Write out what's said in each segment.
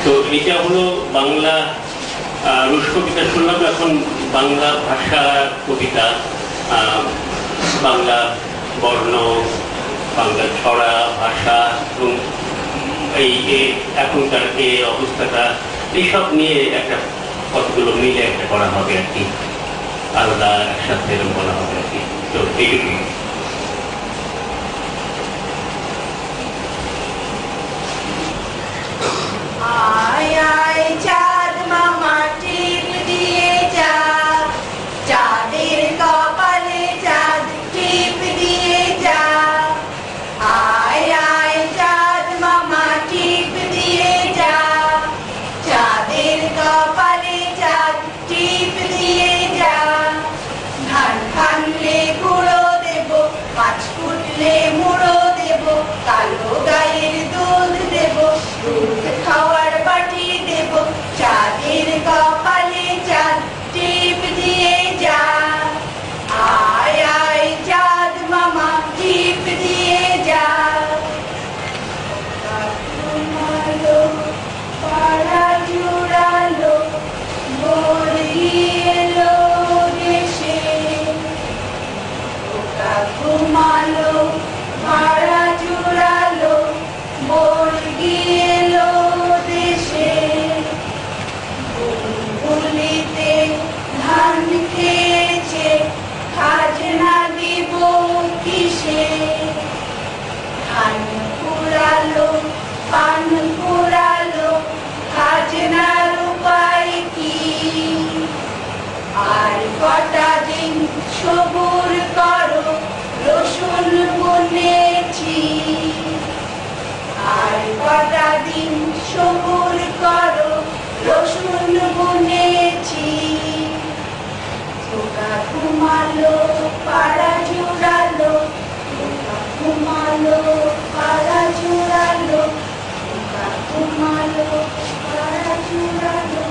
তো এটা হলো বাংলা রুশ কবিতা শুনলাম, এখন বাংলা ভাষা কবিতা, বাংলা বর্ণ, বাংলা ছড়া ভাষা এবং এই এখনকার এই অবস্থাটা, এইসব নিয়ে একটা কতগুলো মিলে একটা করা হবে আর কি, আলাদা একসাথে এরকম বলা হবে আর কি। তো এইটুকুই। আয় আয় চাঁদ মামা টিপ দিয়ে যা, চাঁদের কপালে চাঁদ টিপ দিয়ে যা। আয় আয় চাঁদ মামা টিপ দিয়ে যা, চাঁদের কপালে চাঁদ টিপ দিয়ে যা। ধান ভাঙলে গুঁড়ো দেব, মাছ ফুটলে মুড়ো দেব, কালো গায়ের দুধ দেব, দুধ খাওয়ার বাটি দেব, চাঁদের কপালে চাঁদ টিপ দিয়ে যা। আয় আয় চাঁদ মামা টিপ দিয়ে যা। ঘুমালো পাড়া জুড়ালো, ভোর এলো দেশে। ঘুমালো পাড়া জুড়ালো, ভোর এলো দেশে। বুলবুলিতে ধান খেয়েছে, খাজনা দিব কিসে। ধান কুড়ালো পান কুড়ালো, খাজনার উপায় কি। আর কটা দিন সবুর করো, রসুন বুনেছি। আর কটা দিন সবুর করো, রসুন বুনেছি। খোকা ঘুমালো পাড়া জুড়ালো, খোকা ঘুমালো পাড়া জুড়ালো, খোকা ঘুমালো পাড়া জুড়ালো।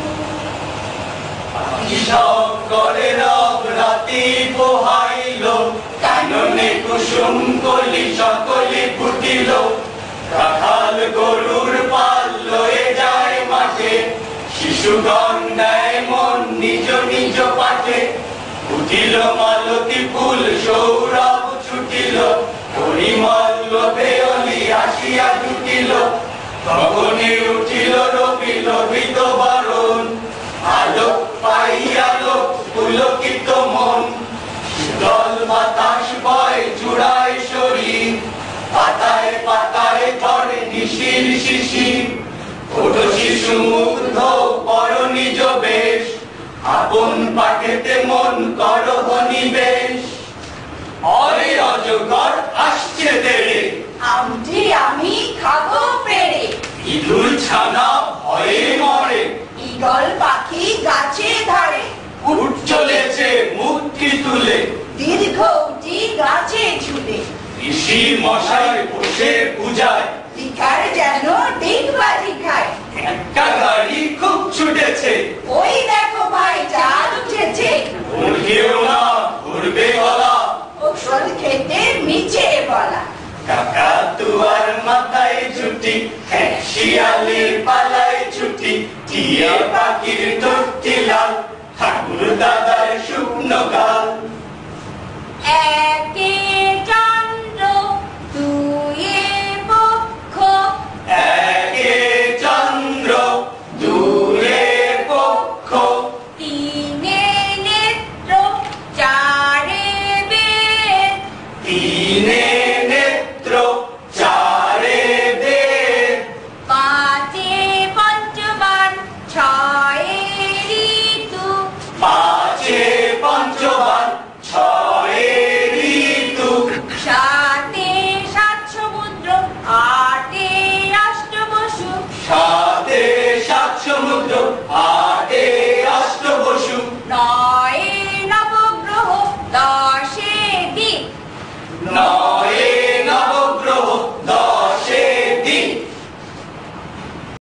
সব করে রব রাতি পোহাইল, কাননে কুসুম কলি সকলে ফুটিল। রাখাল গরুর পাল লয়ে যায় মাঠে, শিশুগণ দেয় মন নিজ নিজ পাঠে। উঠিল মালতী ফুল সৌরভ ছুটিল, পরিমল লোভে অলি আসিয়া জুটিল। তখনই উঠিল রবি লোভিত বারণ, আলোক পাইয়া লোক পুলকিত মন। শীতল বাতাস বয় জুড়ায় শরীর, পাতায় পাতায় ধরে নিশির শিশির। ওঠো শিশু মুগ্ধ পর নিজ বেশ, আপন পাঠেতে মন করহ নিবেশ। অরে অজগর আসছে তেরে, আমটি আমি খাবো পেড়ে। ইঁদুর ছানা ভয়ে মরে, ঈগল পাখি গাছে ধরে। উঠ চলেছে মুক্তি তুলে, দীর্ঘ উটি গাছে ঝুলে। ঋষি মশাই বসে পূজায়, লিখার যেন ডিগবাজি খায়। একটা গাড়ি খুব ছুটেছে, ওই দেখো ভাই চাঁদ উঠেছে। উড়িও না ঘুরবে গলা, ওষুধ খেতে মিছে বলা। কাকাতুয়ার মাথায় ছুটি, শিয়ালের পালায় ছুটি। টিয়া